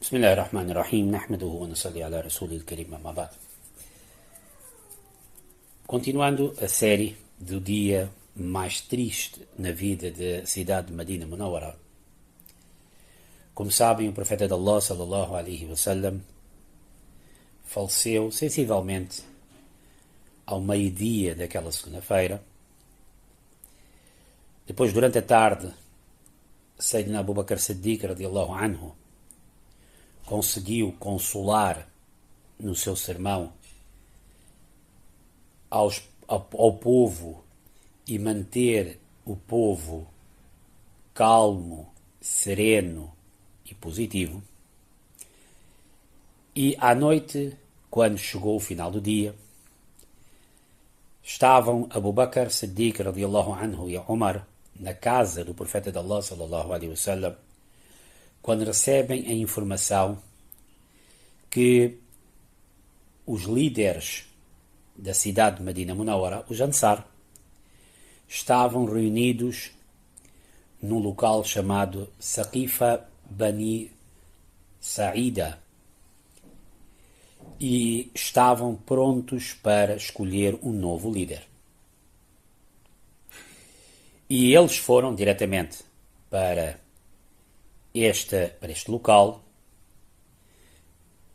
بسم الله الرحمن الرحيم نحمده ونصلي على رسوله الكريم أما بعد. Continuando a série do dia mais triste na vida da cidade de Medina Munawwara. Como sabem, o profeta de Allah sallallahu alaihi wasallam faleceu sensivelmente ao meio-dia daquela segunda-feira. Depois, durante a tarde, Sayyidina Abu Bakr Siddiq radiallahu anhu conseguiu consolar no seu sermão ao povo e manter o povo calmo, sereno e positivo. E à noite, quando chegou o final do dia, estavam Abu Bakr Siddiq radiallahu anhu e Umar na casa do profeta de Allah sallallahu alaihi wasallam, quando recebem a informação que os líderes da cidade de Medina Munawwara, os Ansar, estavam reunidos num local chamado Saqifa Bani Sa'ida e estavam prontos para escolher um novo líder. E eles foram diretamente para este local.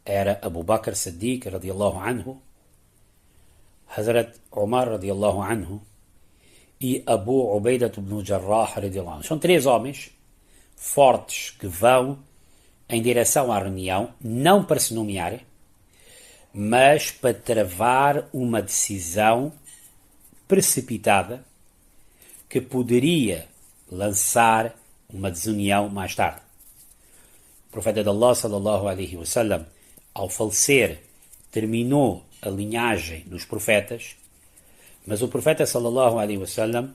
Era Abu Bakr Siddiq radiallahu anhu, Hazrat Umar radiallahu anhu e Abu Ubaidah ibn Jarrah radiallahu anhu. São três homens fortes que vão em direção à reunião, não para se nomearem, mas para travar uma decisão precipitada que poderia lançar uma desunião mais tarde. O profeta de Allah sallallahu alaihi wasallam, ao falecer, terminou a linhagem dos profetas, mas o profeta sallallahu alaihi wasallam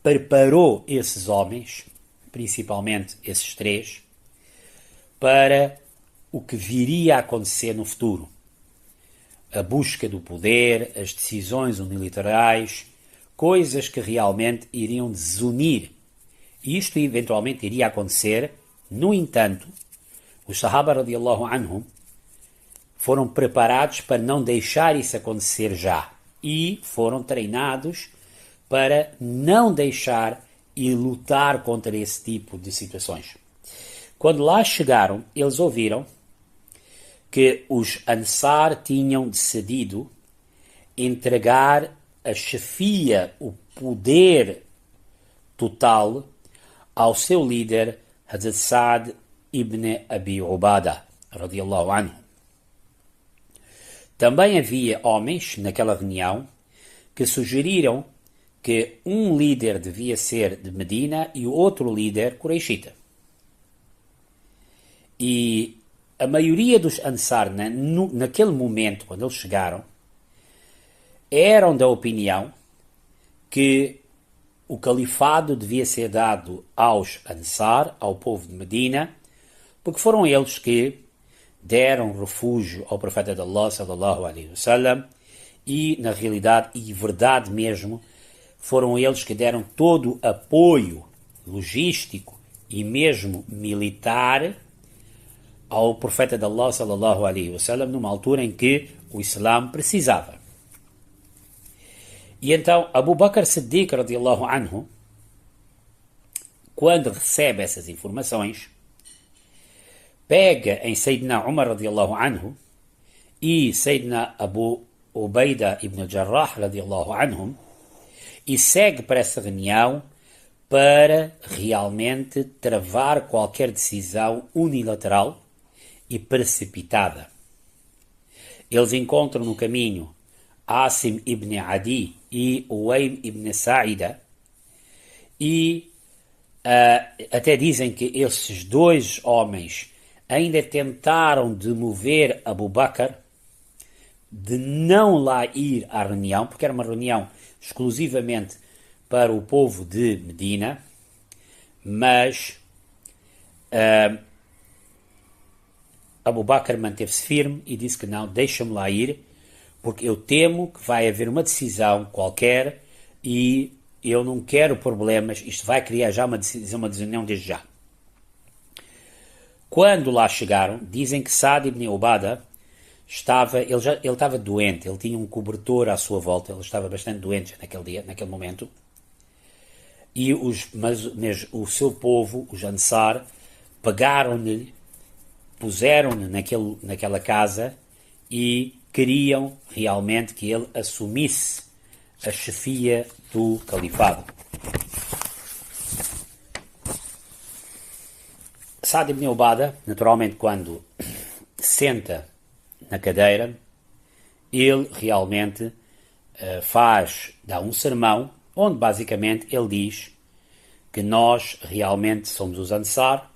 preparou esses homens, principalmente esses três, para o que viria a acontecer no futuro. A busca do poder, as decisões unilaterais, coisas que realmente iriam desunir. E isto eventualmente iria acontecer. No entanto, os Sahaba radiallahu anhum foram preparados para não deixar isso acontecer já. E foram treinados para não deixar e lutar contra esse tipo de situações. Quando lá chegaram, eles ouviram que os Ansar tinham decidido entregar a chefia, o poder total, ao seu líder, Hazrat Sa'd ibn Abi Ubadah, radiallahu anhu. Também havia homens naquela reunião que sugeriram que um líder devia ser de Medina e o outro líder Qurayshita. E a maioria dos Ansar, naquele momento, quando eles chegaram, eram da opinião que o califado devia ser dado aos Ansar, ao povo de Medina, porque foram eles que deram refúgio ao profeta de Allah sallallahu alaihi wasallam e, na realidade e verdade mesmo, foram eles que deram todo o apoio logístico e mesmo militar ao profeta de Allah sallallahu alaihi wasallam numa altura em que o Islã precisava. E então Abu Bakr Siddiq radiallahu anhu, quando recebe essas informações, pega em Sayyidina Umar radiallahu anhu e Sayyidina Abu Ubaidah ibn Jarrah radiallahu anhum e segue para essa reunião para realmente travar qualquer decisão unilateral e precipitada. Eles encontram no caminho Asim ibn Adi e Uwaym ibn Sa'ida e até dizem que esses dois homens ainda tentaram demover Abu Bakr de não lá ir à reunião, porque era uma reunião exclusivamente para o povo de Medina, mas Abu Bakr manteve-se firme e disse que não, deixa-me lá ir, porque eu temo que vai haver uma decisão qualquer e eu não quero problemas, isto vai criar já uma desunião desde já. Quando lá chegaram, dizem que Saad ibn Ubadah ele estava doente, ele tinha um cobertor à sua volta, ele estava bastante doente naquele momento, mas o seu povo, os Ansar, pegaram-lhe, puseram-lhe naquela casa e queriam realmente que ele assumisse a chefia do califado. Saad ibn Ubadah, naturalmente, quando senta na cadeira, ele realmente dá um sermão, onde basicamente ele diz que nós realmente somos os Ansar,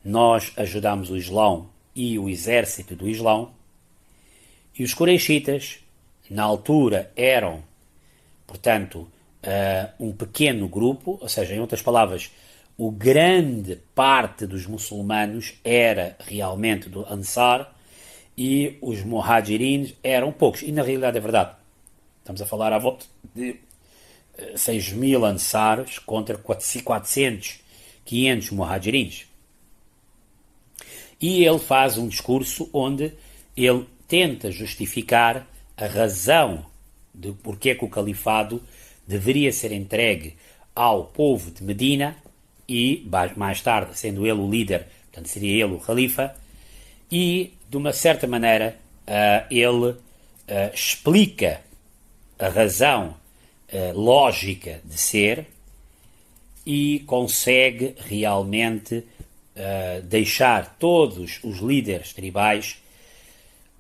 nós ajudamos o Islão e o exército do Islão, e os Quraishitas, na altura, eram, portanto, um pequeno grupo, ou seja, em outras palavras, o grande parte dos muçulmanos era realmente do Ansar e os Muhajirin eram poucos. E na realidade é verdade. Estamos a falar à volta de 6.000 Ansars contra 400, 500 Muhajirins. E ele faz um discurso onde ele tenta justificar a razão de porque é que o califado deveria ser entregue ao povo de Medina e, mais tarde, sendo ele o líder, portanto seria ele o califa, e, de uma certa maneira, ele explica a razão lógica de ser e consegue realmente deixar todos os líderes tribais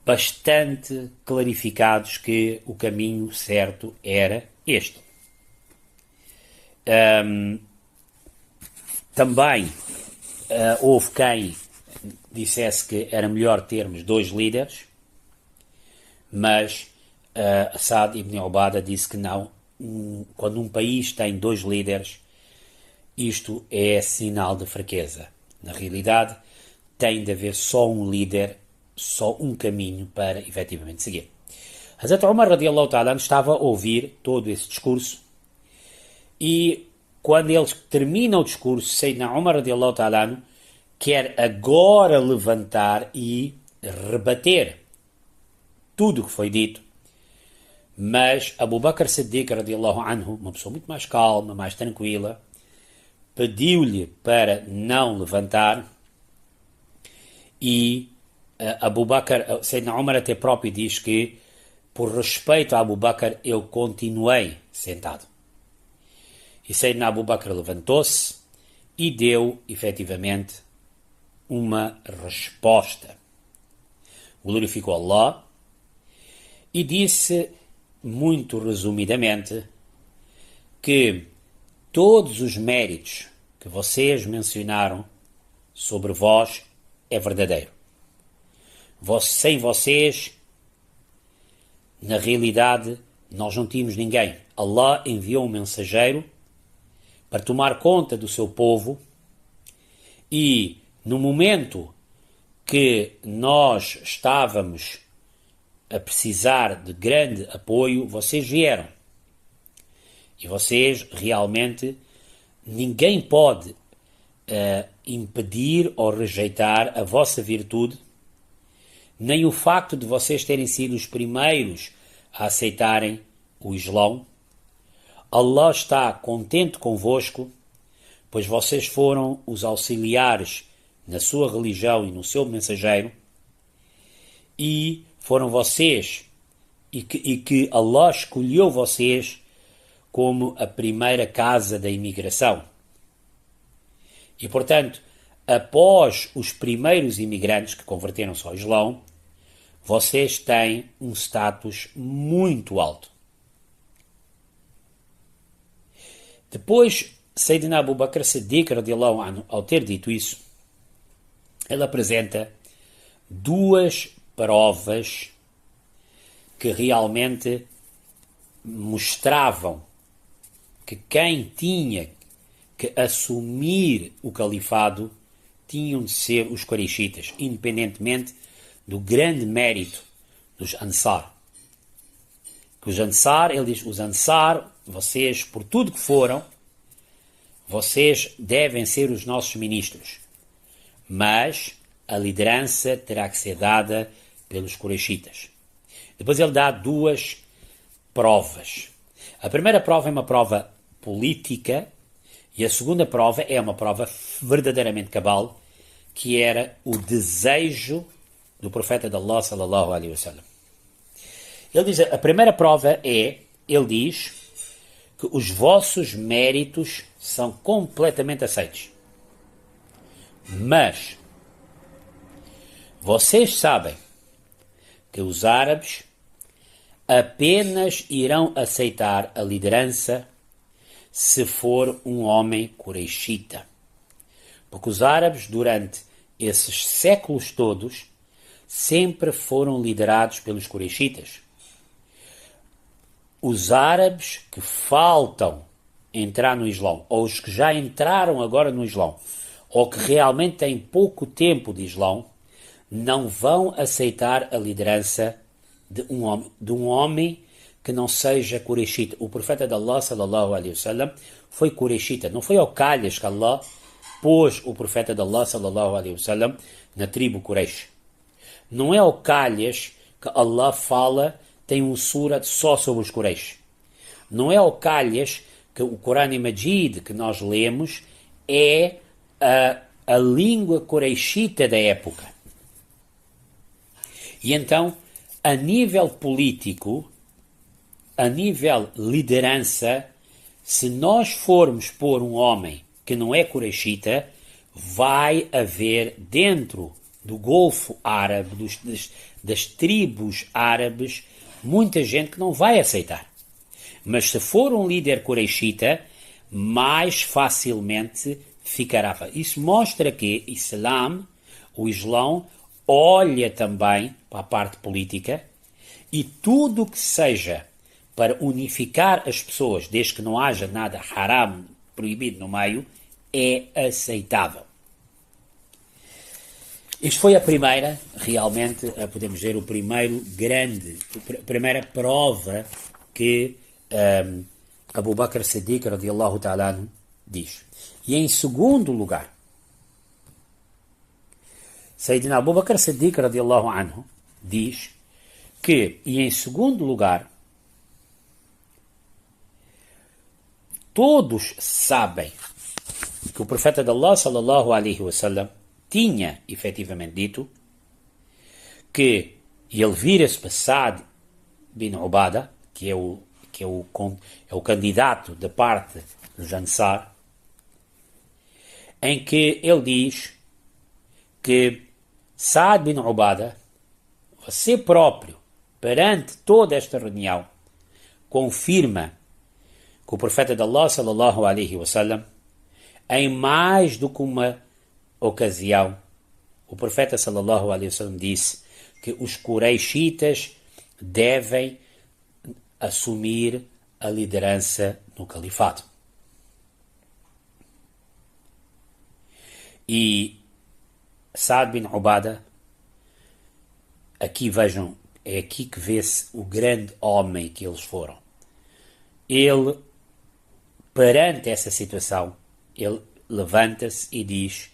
bastante clarificados que o caminho certo era este. Também houve quem dissesse que era melhor termos 2 líderes, mas Saad ibn Ubadah disse que não. Quando um país tem 2 líderes, isto é sinal de fraqueza. Na realidade, tem de haver só um líder, só um caminho para efetivamente seguir. Hazrat Umar radiallahu ta'ala estava a ouvir todo esse discurso e quando ele termina o discurso, Sayyidina Umar radiallahu ta'ala quer agora levantar e rebater tudo o que foi dito, mas Abu Bakr Siddiq radiallahu anhu, uma pessoa muito mais calma, mais tranquila, pediu-lhe para não levantar e Abu Bakr, Sayyidina Umar até próprio diz que por respeito a Abu Bakr eu continuei sentado. E Sayyidina Abu Bakr levantou-se e deu efetivamente uma resposta. Glorificou Allah e disse muito resumidamente que todos os méritos que vocês mencionaram sobre vós é verdadeiro. Sem vocês, na realidade, nós não tínhamos ninguém. Allah enviou um mensageiro para tomar conta do seu povo e, no momento que nós estávamos a precisar de grande apoio, vocês vieram. E vocês realmente, ninguém pode impedir ou rejeitar a vossa virtude, nem o facto de vocês terem sido os primeiros a aceitarem o Islão. Allah está contente convosco, pois vocês foram os auxiliares na sua religião e no seu mensageiro, e foram vocês, e que Allah escolheu vocês como a primeira casa da imigração. E, portanto, após os primeiros imigrantes que converteram-se ao Islão, vocês têm um status muito alto. Depois, Sayyidina Abu Bakr Siddiq, radiallahu anhu, ao ter dito isso, ele apresenta 2 provas que realmente mostravam que quem tinha que assumir o califado tinham de ser os Quraishitas, independentemente do grande mérito dos Ansar. Que os Ansar, ele diz, os Ansar, vocês, por tudo que foram, vocês devem ser os nossos ministros. mas a liderança terá que ser dada pelos Quraishitas. Depois ele dá duas provas. A primeira prova é uma prova política e a segunda prova é uma prova verdadeiramente cabal, que era o desejo do profeta de Allah sallallahu alaihi wasallam. Ele diz, a primeira prova é, ele diz que os vossos méritos são completamente aceitos. Mas vocês sabem que os árabes apenas irão aceitar a liderança se for um homem Quraishita. Porque os árabes, durante esses séculos todos, sempre foram liderados pelos Quraishitas. Os árabes que faltam entrar no Islão, ou os que já entraram agora no Islão, ou que realmente têm pouco tempo de Islão, não vão aceitar a liderança de um homem que não seja Quraishita. O profeta de Allah, sallallahu alaihi wasallam, foi Quraishita. Não foi ao calhas que Allah pôs o profeta de Allah, sallallahu alaihi wasallam, na tribo Quraish. Não é ao calhas que Allah fala, tem um sura só sobre os Quraish. Não é ao calhas que o Corão Majid que nós lemos é a língua Quraishita da época. E então, a nível político, a nível liderança, se nós formos pôr um homem que não é Quraishita, vai haver dentro do Golfo Árabe, das tribos árabes, muita gente que não vai aceitar. Mas se for um líder Quraishita, mais facilmente ficará. Isso mostra que o Islão, olha também para a parte política e tudo que seja para unificar as pessoas, desde que não haja nada haram, proibido no meio, é aceitável. Isto foi a primeira, realmente, podemos dizer, a primeira prova que Abu Bakr Siddiq, radiallahu ta'ala anhu, diz. E em segundo lugar, Sayyidina Abu Bakr Siddiq, radiallahu anhu, diz que, e em segundo lugar, todos sabem que o profeta de Allah, sallallahu alaihi wasallam, tinha efetivamente dito que ele vira-se para Sa'd bin Ubada, que é o candidato da parte dos Ansar, em que ele diz que Sa'd bin Ubada, você próprio, perante toda esta reunião, confirma que o profeta de Allah, sallallahu alaihi wasallam, em mais do que uma ocasião, o profeta sallallahu alaihi wasallam disse que os Quraishitas devem assumir a liderança no califado. E Sa'd bin Ubada, aqui vejam, é aqui que vê-se o grande homem que eles foram. Ele, perante essa situação, ele levanta-se e diz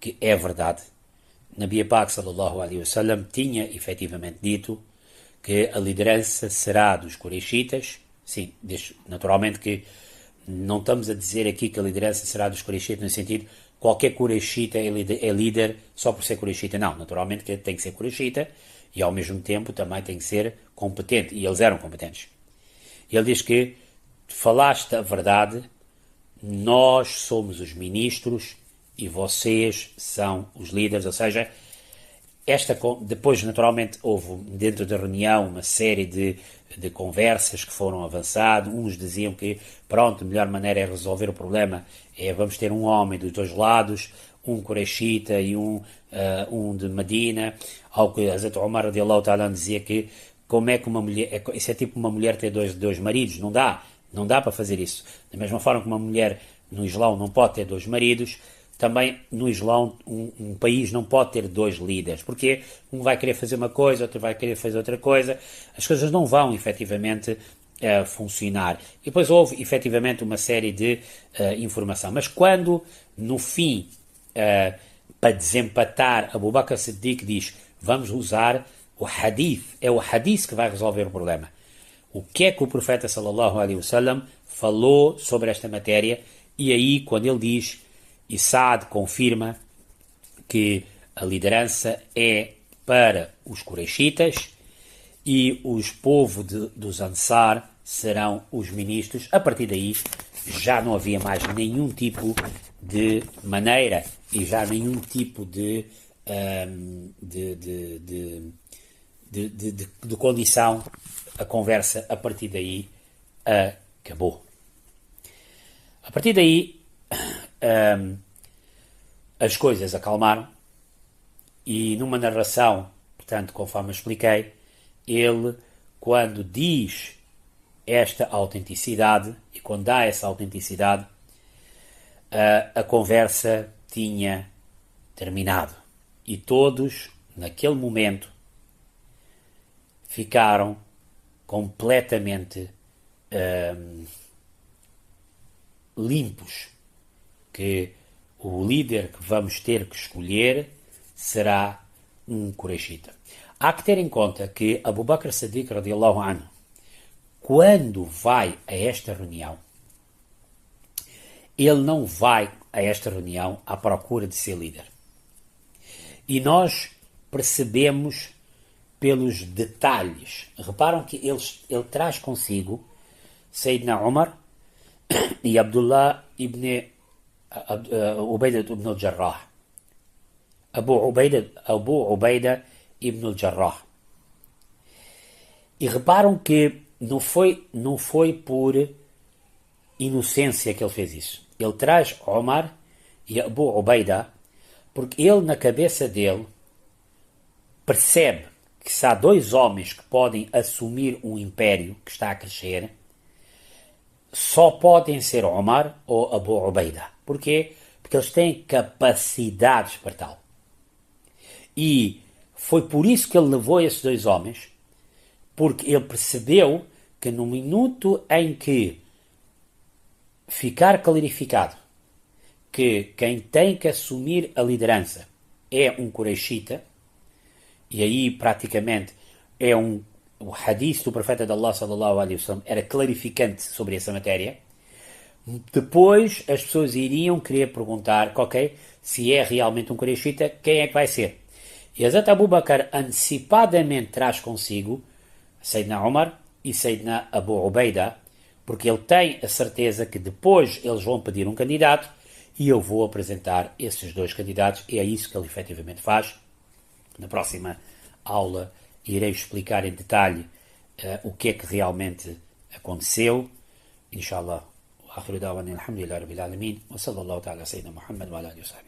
que é verdade. Nabi Pak sallallahu alaihi wasallam tinha efetivamente dito que a liderança será dos Quraishitas. Sim, naturalmente que não estamos a dizer aqui que a liderança será dos Quraishitas no sentido qualquer Quraishita é líder só por ser Quraishita. Não, naturalmente que tem que ser Quraishita e ao mesmo tempo também tem que ser competente. E eles eram competentes. Ele diz que falaste a verdade, nós somos os ministros e vocês são os líderes, ou seja, depois naturalmente houve dentro da reunião uma série de conversas que foram avançadas. Uns diziam que pronto, a melhor maneira é resolver o problema é vamos ter um homem dos dois lados, um Quraishita e um de Medina. Ao que Hazrat Umar radiallahu ta'ala dizia que como é que uma mulher, isso é tipo uma mulher ter dois maridos, não dá para fazer isso. Da mesma forma que uma mulher no Islão não pode ter dois maridos, também no Islão um país não pode ter dois líderes, porque um vai querer fazer uma coisa, outro vai querer fazer outra coisa, as coisas não vão efetivamente funcionar. E depois houve efetivamente uma série de informação, mas quando no fim para desempatar, Abu Bakr Siddiq diz, vamos usar o hadith, é o hadith que vai resolver o problema. O que é que o profeta sallallahu alaihi wasallam falou sobre esta matéria? E aí, quando ele diz, e Saad confirma que a liderança é para os Quraishitas e os povos dos Ansar serão os ministros. A partir daí já não havia mais nenhum tipo de maneira e já nenhum tipo de condição. A conversa a partir daí acabou. A partir daí as coisas acalmaram e numa narração, portanto, conforme eu expliquei, ele, quando diz esta autenticidade e quando dá essa autenticidade, a conversa tinha terminado e todos, naquele momento, ficaram completamente limpos, que o líder que vamos ter que escolher será um Quraishita. Há que ter em conta que Abu Bakr Siddiq radiyallahu anhu, quando vai a esta reunião, ele não vai a esta reunião à procura de ser líder. E nós percebemos pelos detalhes. Reparam que ele traz consigo Sayyidina Umar e Abdullah ibn Ubaidah ibn al-Jarrah. Abu Ubaidah ibn al-Jarrah. E reparam que não foi por inocência que ele fez isso. Ele traz Omar e Abu Ubaidah porque ele, na cabeça dele, percebe que se há dois homens que podem assumir um império que está a crescer, só podem ser Omar ou Abu Ubaidah. Porquê? Porque eles têm capacidades para tal. E foi por isso que ele levou esses dois homens, porque ele percebeu que no minuto em que ficar clarificado que quem tem que assumir a liderança é um Quraishita, e aí praticamente o hadith do profeta de Allah sallallahu alaihi wasallam era clarificante sobre essa matéria, depois as pessoas iriam querer perguntar, ok, se é realmente um Quraishita, quem é que vai ser? E Hazrat Abu Bakr antecipadamente traz consigo Sayyidina Umar e Sayyidina Abu Ubaidah, porque ele tem a certeza que depois eles vão pedir um candidato e eu vou apresentar esses dois candidatos, e é isso que ele efetivamente faz. Na próxima aula irei explicar em detalhe o que é que realmente aconteceu. Inshallah. Wa akhiru da'wana alhamdulillahi rabbil alamin wa sallallahu ta'ala sayyidina Muhammad wa ala alihi wa sahbihi.